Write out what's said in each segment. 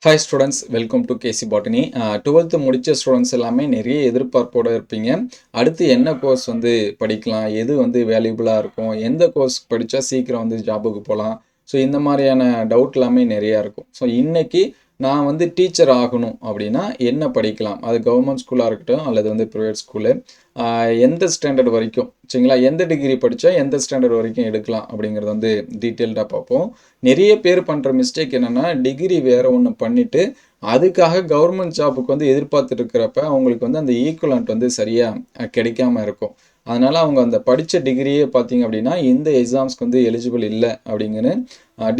Hi students, welcome to KC botany. 12th முடித்த students எல்லாமே நிறைய எதிர்பார்ப்போடு இருப்பீங்க. அடுத்து என்ன கோர்ஸ் வந்து படிக்கலாம், எது வந்து வேல்யூபிளாக இருக்கும், எந்த கோர்ஸ் படித்தா சீக்கிரம் வந்து ஜாபுக்கு போகலாம். ஸோ இந்த மாதிரியான டவுட் எல்லாமே நிறையா இருக்கும். ஸோ இன்றைக்கி நான் வந்து டீச்சர் ஆகணும் அப்படின்னா என்ன படிக்கலாம், அது கவர்மெண்ட் ஸ்கூலாக இருக்கட்டும் அல்லது வந்து ப்ரைவேட் ஸ்கூலு, எந்த ஸ்டாண்டர்ட் வரைக்கும் சரிங்களா, எந்த டிகிரி படித்தா எந்த ஸ்டாண்டர்ட் வரைக்கும் எடுக்கலாம் அப்படிங்கிறது வந்து டீட்டெயில்டாக பார்ப்போம். நிறைய பேர் பண்ணுற மிஸ்டேக் என்னென்னா, டிகிரி வேறு ஒன்று பண்ணிவிட்டு அதுக்காக கவர்மெண்ட் ஜாபுக்கு வந்து எதிர்பார்த்துட்டு இருக்கிறப்ப அவங்களுக்கு வந்து அந்த ஈக்குவலண்ட் வந்து சரியாக கிடைக்காம இருக்கும். அதனால் அவங்க அந்த படித்த டிகிரியே பார்த்தீங்க அப்படின்னா இந்த எக்ஸாம்ஸ்க்கு வந்து எலிஜிபிள் இல்லை அப்படிங்கன்னு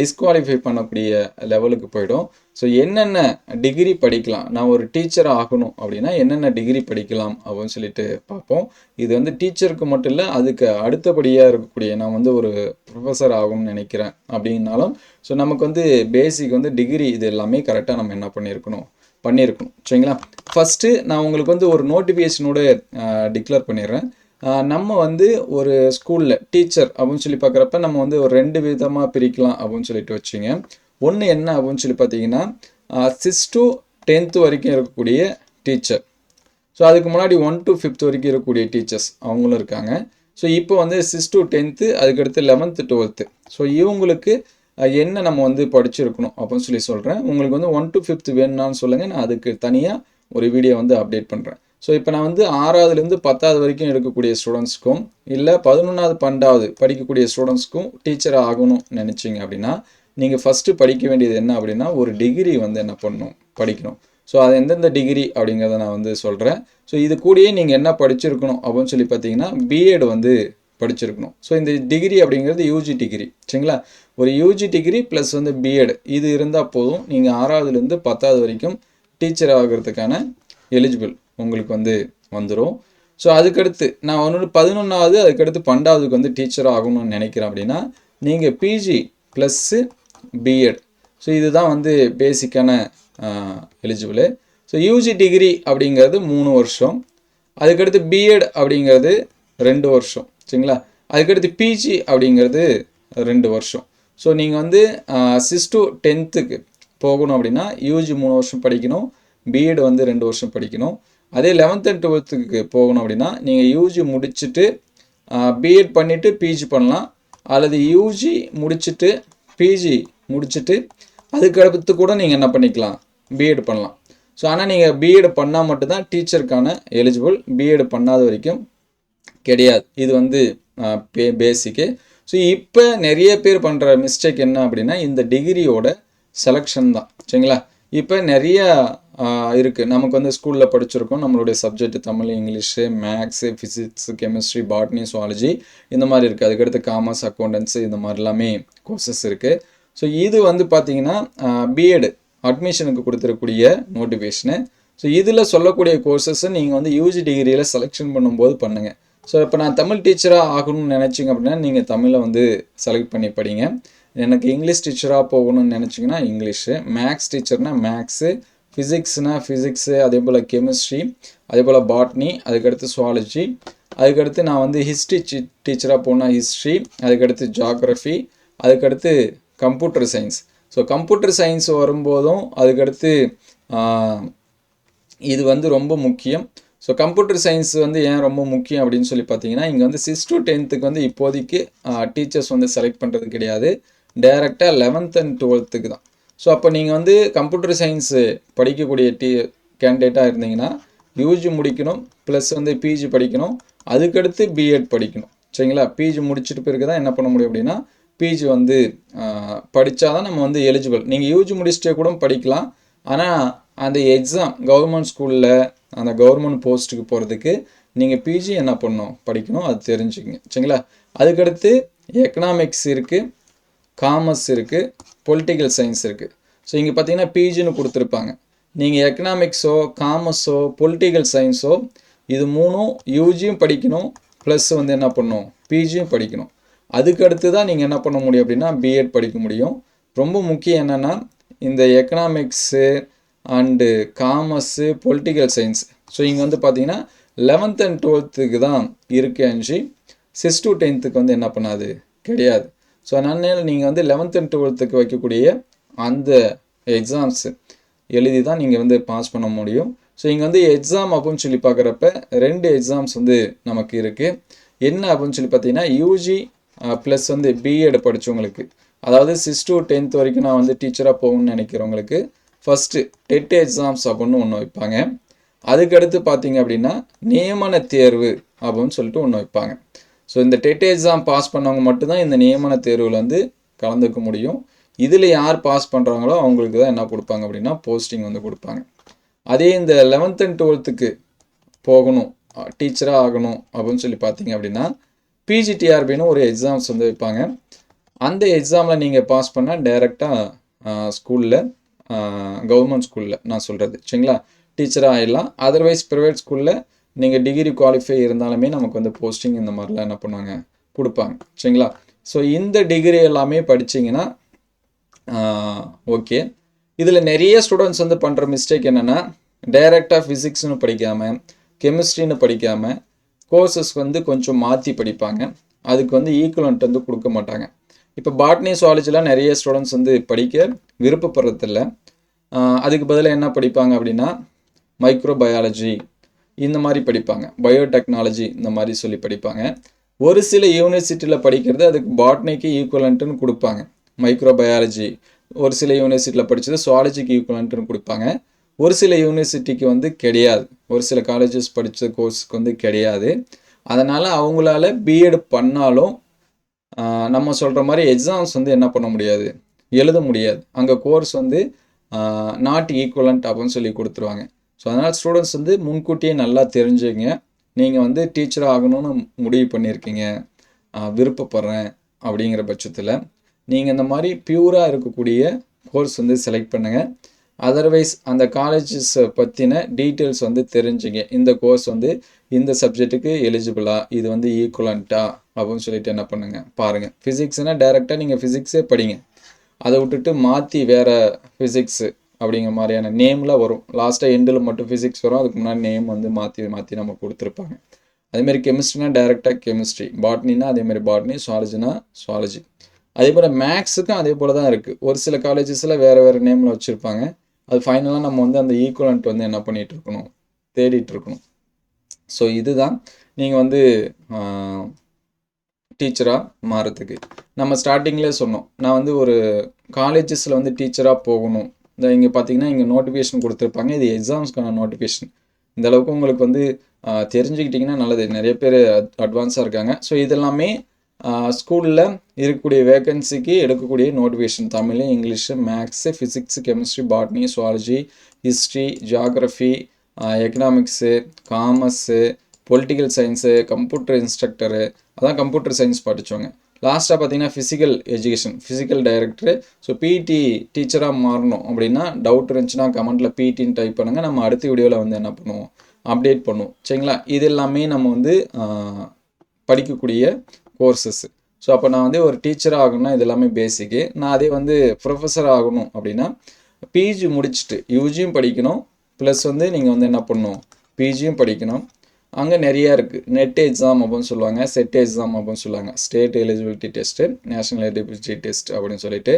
டிஸ்குவாலிஃபை பண்ணக்கூடிய லெவலுக்கு போயிடும். ஸோ என்னென்ன டிகிரி படிக்கலாம், நான் ஒரு டீச்சர் ஆகணும் அப்படின்னா என்னென்ன டிகிரி படிக்கலாம் அப்படின்னு சொல்லிட்டு பார்ப்போம். இது வந்து டீச்சருக்கு மட்டும் இல்லை, அதுக்கு அடுத்தபடியாக இருக்கக்கூடிய நான் வந்து ஒரு ப்ரொஃபஸர் ஆகணும்னு நினைக்கிறேன் அப்படின்னாலும் ஸோ நமக்கு வந்து பேசிக் வந்து டிகிரி இது எல்லாமே கரெக்டாக நம்ம என்ன பண்ணியிருக்கணும் சரிங்களா. ஃபஸ்ட்டு நான் உங்களுக்கு வந்து ஒரு நோட்டிஃபிகேஷனோட டிக்ளேர் பண்ணிடுறேன். நம்ம வந்து ஒரு ஸ்கூலில் டீச்சர் அப்படின்னு சொல்லி பார்க்குறப்ப நம்ம வந்து ஒரு 2 விதமாக பிரிக்கலாம் அப்படின்னு சொல்லிட்டு வச்சுங்க. ஒன்று என்ன அப்படின்னு சொல்லி பார்த்தீங்கன்னா 6 to 10th வரைக்கும் இருக்கக்கூடிய டீச்சர். ஸோ அதுக்கு முன்னாடி 1 to 5th வரைக்கும் இருக்கக்கூடிய டீச்சர்ஸ் அவங்களும் இருக்காங்க. ஸோ இப்போ வந்து 6 to 10th, அதுக்கடுத்து 11th 12th. ஸோ இவங்களுக்கு என்ன நம்ம வந்து படிச்சிருக்கணும் அப்படின்னு சொல்லி சொல்கிறேன். உங்களுக்கு வந்து 1 to 5th வேணும்னான்னு சொல்லுங்கள், நான் அதுக்கு தனியாக ஒரு வீடியோ வந்து அப்டேட் பண்ணுறேன். ஸோ இப்போ நான் வந்து 6வதுலேருந்து 10வது வரைக்கும் எடுக்கக்கூடிய ஸ்டூடெண்ட்ஸ்க்கும் இல்லை 11வது 12வது படிக்கக்கூடிய ஸ்டூடெண்ட்ஸ்க்கும் டீச்சர் ஆகணும்னு நினச்சிங்க அப்படின்னா நீங்கள் ஃபஸ்ட்டு படிக்க வேண்டியது என்ன அப்படின்னா ஒரு டிகிரி வந்து என்ன பண்ணணும், படிக்கணும். ஸோ அது எந்தெந்த டிகிரி அப்படிங்கிறத நான் வந்து சொல்கிறேன். ஸோ இது கூடயே நீங்கள் என்ன படிச்சிருக்கணும் அப்படின்னு சொல்லி பார்த்தீங்கன்னா பிஎட் வந்து படிச்சிருக்கணும். ஸோ இந்த டிகிரி அப்படிங்கிறது யூஜி டிகிரி சரிங்களா. ஒரு யூஜி டிகிரி ப்ளஸ் வந்து பிஎட் இது இருந்தால் போதும், நீங்கள் 6வதுலேருந்து 10வது வரைக்கும் டீச்சர் ஆகிறதுக்கான எலிஜிபிள் உங்களுக்கு வந்து வந்துடும். ஸோ அதுக்கடுத்து நான் 11வது அதுக்கடுத்து 12வதுக்கு வந்து டீச்சர் ஆகணும்னு நினைக்கிறேன் அப்படின்னா நீங்கள் பிஜி ப்ளஸ்ஸு பிஎட். ஸோ இதுதான் வந்து பேசிக்கான எலிஜிபிள். ஸோ யூஜி டிகிரி அப்படிங்கிறது 3 வருஷம், அதுக்கடுத்து பிஎட் அப்படிங்கிறது 2 வருஷம் சரிங்களா. அதுக்கடுத்து பிஜி அப்படிங்கிறது 2 வருஷம். ஸோ நீங்கள் வந்து 6 to 10th போகணும் அப்படின்னா யூஜி 3 வருஷம் படிக்கணும், பிஎட் வந்து 2 வருஷம் படிக்கணும். அதே 11th and 12th போகணும் அப்படின்னா நீங்கள் யூஜி முடிச்சுட்டு பிஎட் பண்ணிவிட்டு பிஜி பண்ணலாம், அல்லது யூஜி முடிச்சுட்டு பிஜி முடிச்சுட்டு அதுக்கடுத்து கூட நீங்கள் என்ன பண்ணிக்கலாம், பிஎட் பண்ணலாம். ஸோ ஆனால் நீங்கள் பிஎட் பண்ணால் மட்டும்தான் டீச்சருக்கான எலிஜிபிள், பிஎட் பண்ணாத வரைக்கும் கிடையாது. இது வந்து பேசிக்கு. ஸோ இப்போ நிறைய பேர் பண்ணுற மிஸ்டேக் என்ன அப்படின்னா இந்த டிகிரியோட செலெக்ஷன் தான் சரிங்களா. இப்போ நிறைய இருக்குது. நமக்கு வந்து ஸ்கூலில் படிச்சிருக்கோம், நம்மளுடைய subject Tamil, English, maths, physics, chemistry, botany, zoology இந்த மாதிரி இருக்குது. அதுக்கடுத்து காமர்ஸ், அக்கௌண்டன்ஸு இந்த மாதிரி எல்லாமே கோர்சஸ் இருக்குது. ஸோ இது வந்து பார்த்திங்கன்னா பிஎட் அட்மிஷனுக்கு கொடுத்துருக்கூடிய நோட்டிஃபிகேஷனு. ஸோ இதில் சொல்லக்கூடிய கோர்சஸை நீங்கள் வந்து யூஜி டிகிரியில் செலெக்ஷன் பண்ணும்போது பண்ணுங்கள். ஸோ இப்போ நான் தமிழ் டீச்சராக ஆகணும்னு நினச்சிங்க அப்படின்னா நீங்கள் தமிழை வந்து செலக்ட் பண்ணி படிங்க. எனக்கு இங்கிலீஷ் டீச்சராக போகணும்னு நினச்சிங்கன்னா இங்கிலீஷு, மேக்ஸ் டீச்சர்னால் மேக்ஸு, ஃபிசிக்ஸ்னால் ஃபிசிக்ஸு, அதே போல் கெமிஸ்ட்ரி, அதே போல் பாட்னி, அதுக்கடுத்து சுவாலஜி, அதுக்கடுத்து நான் வந்து ஹிஸ்ட்ரி டீச்சராக போனால் ஹிஸ்ட்ரி, அதுக்கடுத்து ஜாக்ரஃபி, அதுக்கடுத்து computer science. So computer science வரும்போதும் அதுக்கடுத்து இது வந்து ரொம்ப முக்கியம். ஸோ கம்ப்யூட்டர் சயின்ஸ் வந்து ஏன் ரொம்ப முக்கியம் அப்படின்னு சொல்லி பார்த்தீங்கன்னா இங்கே வந்து 6 to 10th வந்து இப்போதைக்கு டீச்சர்ஸ் வந்து செலக்ட் பண்ணுறது கிடையாது, டைரெக்டாக 11th and 12th தான். ஸோ அப்போ நீங்கள் வந்து கம்ப்யூட்டர் சயின்ஸு படிக்கக்கூடிய கேண்டிடேட்டாக இருந்தீங்கன்னா யூஜி முடிக்கணும், ப்ளஸ் வந்து பிஜி படிக்கணும், அதுக்கடுத்து பிஎட் படிக்கணும் சரிங்களா. பிஜி முடிச்சுட்டு பிறகு தான் என்ன பண்ண முடியும் அப்படின்னா பிஜி வந்து படித்தா தான் நம்ம வந்து எலிஜிபிள். நீங்கள் யூஜி முடிச்சுட்டே கூட படிக்கலாம், ஆனால் அந்த எக்ஸாம் கவர்மெண்ட் ஸ்கூலில் அந்த கவர்மெண்ட் போஸ்ட்டுக்கு போகிறதுக்கு நீங்கள் பிஜி என்ன பண்ணணும், படிக்கணும், அது தெரிஞ்சுக்கங்க சரிங்களா. அதுக்கடுத்து எக்கனாமிக்ஸ் இருக்குது, காமர்ஸ் இருக்குது, பொலிட்டிக்கல் சயின்ஸ் இருக்குது. ஸோ இங்கே பார்த்தீங்கன்னா பிஜின்னு கொடுத்துருப்பாங்க. நீங்கள் எக்கனாமிக்ஸோ காமர்ஸோ பொலிட்டிக்கல் சயின்ஸோ இது 3ம் யூஜியும் படிக்கணும், ப்ளஸ் வந்து என்ன பண்ணணும், பிஜியும் படிக்கணும். அதுக்கடுத்து தான் நீங்கள் என்ன பண்ண முடியும் அப்படின்னா பிஎட் படிக்க முடியும். ரொம்ப முக்கியம் என்னென்னா இந்த economics and commerce political science. So இங்கே வந்து பார்த்தீங்கன்னா 11th and 12th தான் இருக்குது அஞ்சு, 6 to 10th வந்து என்ன பண்ணாது, கிடையாது. ஸோ அதனால் நீங்கள் வந்து 11th and 12th வைக்கக்கூடிய அந்த எக்ஸாம்ஸு எழுதி தான் நீங்கள் வந்து பாஸ் பண்ண முடியும். ஸோ இங்கே வந்து எக்ஸாம் அப்படின்னு சொல்லி பார்க்குறப்ப 2 எக்ஸாம்ஸ் வந்து நமக்கு இருக்குது. என்ன அப்படின்னு சொல்லி பார்த்தீங்கன்னா யூஜி ப்ளஸ் வந்து பிஎட் படித்தவங்களுக்கு, அதாவது 6 to 10th வரைக்கும் நான் வந்து டீச்சராக போகணும்னு நினைக்கிறவங்களுக்கு ஃபஸ்ட்டு டெட் எக்ஸாம்ஸ் அப்படின்னு ஒன்று வைப்பாங்க. அதுக்கடுத்து பார்த்தீங்க அப்படின்னா நியமன தேர்வு அப்படின்னு சொல்லிட்டு ஒன்று வைப்பாங்க. ஸோ இந்த டெட் எக்ஸாம் பாஸ் பண்ணவங்க மட்டும்தான் இந்த நியமன தேர்வில் வந்து கலந்துக்க முடியும். இதில் யார் பாஸ் பண்ணுறாங்களோ அவங்களுக்கு தான் என்ன கொடுப்பாங்க அப்படின்னா போஸ்டிங் வந்து கொடுப்பாங்க. அதே இந்த 11th and 12th போகணும், டீச்சராக ஆகணும் அப்படின்னு சொல்லி பார்த்தீங்க அப்படின்னா பிஜிடிஆர்பின்னு ஒரு எக்ஸாம்ஸ் வந்து வைப்பாங்க. அந்த எக்ஸாமில் நீங்கள் பாஸ் பண்ணால் டைரெக்டாக ஸ்கூலில், கவர்மெண்ட் ஸ்கூலில் நான் சொல்கிறது சரிங்களா, டீச்சராக ஆகிடலாம். அதர்வைஸ் ப்ரைவேட் ஸ்கூலில் நீங்கள் டிகிரி குவாலிஃபை இருந்தாலுமே நமக்கு வந்து போஸ்டிங் இந்த மாதிரிலாம் என்ன பண்ணுவாங்க கொடுப்பாங்க சரிங்களா. ஸோ இந்த டிகிரி எல்லாமே படிச்சிங்கன்னா ஓகே. இதில் நிறைய ஸ்டூடெண்ட்ஸ் வந்து பண்ணுற மிஸ்டேக் என்னென்னா டைரெக்டாக ஃபிசிக்ஸ்னு படிக்காமல் கெமிஸ்ட்ரின்னு படிக்காமல் கோர்சஸ் வந்து கொஞ்சம் மாற்றி படிப்பாங்க. அதுக்கு வந்து ஈக்குவலண்ட் வந்து கொடுக்க மாட்டாங்க. இப்போ பாட்னி சுவாலஜிலாம் நிறைய ஸ்டூடெண்ட்ஸ் வந்து படிக்க விருப்பப்படுறதில்ல. அதுக்கு பதிலாக என்ன படிப்பாங்க அப்படின்னா மைக்ரோபயாலஜி இந்த மாதிரி படிப்பாங்க, பயோடெக்னாலஜி இந்த மாதிரி சொல்லி படிப்பாங்க. ஒரு சில யூனிவர்சிட்டியில் படிக்கிறது அதுக்கு பாட்னிக்கு ஈக்குவலண்ட்டுன்னு கொடுப்பாங்க. மைக்ரோபயாலஜி ஒரு சில யூனிவர்சிட்டியில் படித்தது சுவாலஜிக்கு ஈக்குவலண்ட்டுன்னு கொடுப்பாங்க. ஒரு சில யூனிவர்சிட்டிக்கு வந்து கிடையாது, ஒரு சில காலேஜஸ் படித்த கோர்ஸுக்கு வந்து கிடையாது. அதனால் அவங்களால பிஎட் பண்ணாலும் நம்ம சொல்கிற மாதிரி எக்ஸாம்ஸ் வந்து என்ன பண்ண முடியாது, எழுத முடியாது. அங்கே கோர்ஸ் வந்து நாட் ஈக்குவலண்ட் அப்படின்னு சொல்லி கொடுத்துருவாங்க. ஸோ அதனால் ஸ்டூடெண்ட்ஸ் வந்து முன்கூட்டியே நல்லா தெரிஞ்சுங்க. நீங்கள் வந்து டீச்சராக ஆகணும்னு முடிவு பண்ணியிருக்கீங்க, விருப்பப்படுறேன் அப்படிங்கிற பட்சத்தில் நீங்கள் இந்த மாதிரி பியூராக இருக்கக்கூடிய கோர்ஸ் வந்து செலக்ட் பண்ணுங்கள். அதர்வைஸ் அந்த காலேஜஸை பற்றின டீட்டெயில்ஸ் வந்து தெரிஞ்சுங்க. இந்த கோர்ஸ் வந்து இந்த சப்ஜெக்ட்டுக்கு எலிஜிபிளா, இது வந்து ஈக்குவலண்ட்டா அப்படின்னு சொல்லிட்டு என்ன பண்ணுங்கள் பாருங்கள். ஃபிசிக்ஸ்னால் டைரெக்டாக நீங்கள் ஃபிசிக்ஸே படிங்க. அதை விட்டுட்டு மாற்றி வேறு ஃபிசிக்ஸு அப்படிங்கிற மாதிரியான நேம்லாம் வரும். லாஸ்ட்டாக எண்டில் மட்டும் ஃபிசிக்ஸ் வரும், அதுக்கு முன்னாடி நேம் வந்து மாற்றி நம்ம கொடுத்துருப்பாங்க. அதேமாதிரி கெமிஸ்ட்ரினா டைரெக்டாக கெமிஸ்ட்ரி, பாட்னினா அதேமாதிரி பாட்னி, சுவாலஜினா சுவாலஜி. அதே போல் மேக்ஸுக்கும் அதே போல் தான் இருக்குது. ஒரு சில காலேஜஸில் வேறு நேமில் வச்சுருப்பாங்க. அது ஃபைனலாக நம்ம வந்து அந்த ஈக்குவலண்ட் வந்து என்ன பண்ணிகிட்டு இருக்கணும், தேடிட்டு இருக்கணும். ஸோ இதுதான் நீங்கள் வந்து டீச்சராக மாறத்துக்கு நம்ம ஸ்டார்டிங்லேயே சொன்னோம். நான் வந்து ஒரு காலேஜஸில் வந்து டீச்சராக போகணும். இந்த இங்கே பார்த்தீங்கன்னா இங்கே நோட்டிஃபிகேஷன் கொடுத்துருப்பாங்க, இது எக்ஸாம்ஸ்க்கான நோட்டிஃபிகேஷன். இந்த அளவுக்கு உங்களுக்கு வந்து தெரிஞ்சுக்கிட்டிங்கன்னா நல்லது. நிறைய பேர் அட்வான்ஸாக இருக்காங்க. ஸோ இதெல்லாமே ஸ்கூலில் இருக்கக்கூடிய வேக்கன்சிக்கு எடுக்கக்கூடிய notification. Tamil, English, maths, physics, chemistry, botany, zoology, history, geography, economics, commerce, political science, computer இன்ஸ்ட்ரக்டரு, அதான் கம்ப்யூட்டர் சயின்ஸ் படித்தவங்க. லாஸ்ட்டாக பார்த்தீங்கன்னா physical education, physical director. So பிடி டீச்சராக மாறணும் அப்படின்னா டவுட் இருந்துச்சுன்னா கமெண்ட்டில் பிடின்னு டைப் பண்ணுங்கள். நம்ம அடுத்த வீடியோவில் வந்து என்ன பண்ணுவோம், அப்டேட் பண்ணுவோம் சரிங்களா. இது எல்லாமே நம்ம வந்து படிக்கக்கூடிய கோர்சஸ். ஸோ அப்போ நான் வந்து ஒரு டீச்சராக ஆகணும்னா இது எல்லாமே பேசிக்கு. நான் அதே வந்து ப்ரொஃபஸர் ஆகணும் அப்படின்னா பிஜி முடிச்சுட்டு யூஜியும் படிக்கணும், ப்ளஸ் வந்து நீங்கள் வந்து என்ன பண்ணணும், பிஜியும் படிக்கணும். அங்கே நிறையா இருக்குது. நெட் எக்ஸாம் அப்படின்னு சொல்லுவாங்க, செட் எக்ஸாம் அப்படின்னு சொல்லுவாங்க, state eligibility test, national eligibility test அப்படின்னு சொல்லிட்டு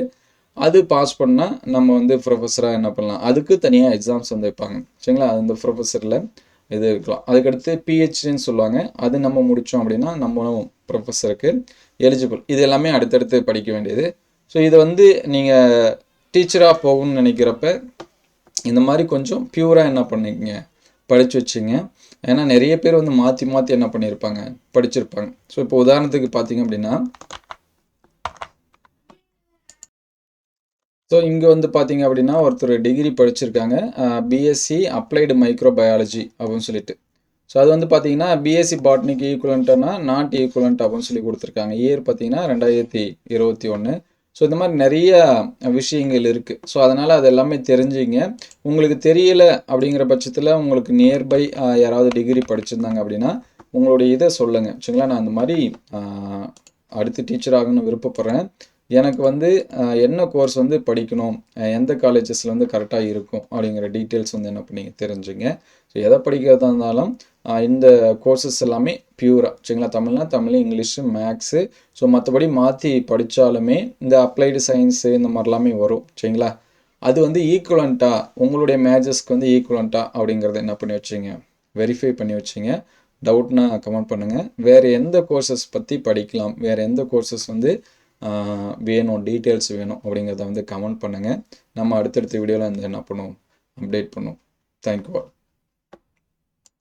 அது பாஸ் பண்ணால் நம்ம வந்து ப்ரொஃபஸராக என்ன பண்ணலாம். அதுக்கு தனியாக எக்ஸாம்ஸ் வந்து வைப்பாங்க சரிங்களா. அது இந்த ப்ரொஃபஸரில் இது இருக்கலாம். அதுக்கடுத்து பிஹெச்டின்னு சொல்லுவாங்க, அது நம்ம முடித்தோம் அப்படின்னா நம்மளும் ப்ரொஃபஸருக்கு எலிஜிபிள். இது எல்லாமே அடுத்தடுத்து படிக்க வேண்டியது. ஸோ இதை வந்து நீங்கள் டீச்சராக போகணும்னு நினைக்கிறப்ப இந்த மாதிரி கொஞ்சம் பியூராக என்ன பண்ணிக்கங்க, படித்து வச்சுங்க. ஏன்னா நிறைய பேர் வந்து மாற்றி மாற்றி என்ன பண்ணியிருப்பாங்க, படிச்சிருப்பாங்க. ஸோ இப்போ உதாரணத்துக்கு பார்த்தீங்க அப்படின்னா ஸோ இங்கே வந்து பார்த்தீங்க அப்படின்னா ஒருத்தர் டிகிரி படிச்சிருக்காங்க, பிஎஸ்சி அப்ளைடு மைக்ரோபயாலஜி அப்படின்னு சொல்லிட்டு. ஸோ அது வந்து பார்த்தீங்கன்னா பிஎஸ்சி பாட்னிக்கு ஈக்குவலண்ட்டானா நாட் ஈக்குவலண்ட் அப்படின்னு சொல்லி கொடுத்துருக்காங்க. இயர் பார்த்தீங்கன்னா 2021. ஸோ இந்த மாதிரி நிறைய விஷயங்கள் இருக்குது. ஸோ அதனால் அது எல்லாமே தெரிஞ்சுங்க. உங்களுக்கு தெரியலை அப்படிங்கிற பட்சத்தில் உங்களுக்கு நியர்பை யாராவது டிகிரி படிச்சிருந்தாங்க அப்படின்னா உங்களுடைய இதை சொல்லுங்கள் சரிங்களா. நான் அந்த மாதிரி அடுத்து டீச்சர் ஆகணும்னு விருப்பப்படுறேன், எனக்கு வந்து என்ன கோர்ஸ் வந்து படிக்கணும், எந்த காலேஜஸில் வந்து கரெக்டாக இருக்கும் அப்படிங்கிற டீட்டெயில்ஸ் வந்து என்ன பண்ணி தெரிஞ்சுங்க. ஸோ எதை படிக்கிறதா இருந்தாலும் இந்த கோர்சஸ் எல்லாமே பியூராக சரிங்களா. தமிழ்னா தமிழ், இங்கிலீஷு, மேக்ஸு. ஸோ மற்றபடி மாற்றி படித்தாலுமே இந்த அப்ளைடு சயின்ஸு இந்த மாதிரிலாமே வரும் சரிங்களா. அது வந்து ஈக்குவலண்ட்டா உங்களுடைய மேஜர்ஸ்க்கு வந்து ஈக்குவலண்ட்டா அப்படிங்கிறத என்ன பண்ணி வச்சிங்க, வெரிஃபை பண்ணி வச்சிங்க. டவுட்னா கமெண்ட் பண்ணுங்கள். வேறு எந்த கோர்சஸ் பற்றி படிக்கலாம், வேறு எந்த கோர்சஸ் வந்து வேணும், டீட்டெயில்ஸ் வேணும் அப்படிங்கிறத வந்து கமெண்ட் பண்ணுங்கள். நம்ம அடுத்தடுத்த வீடியோவில் வந்து என்ன பண்ணுவோம், அப்டேட் பண்ணுவோம். தேங்க்யூ.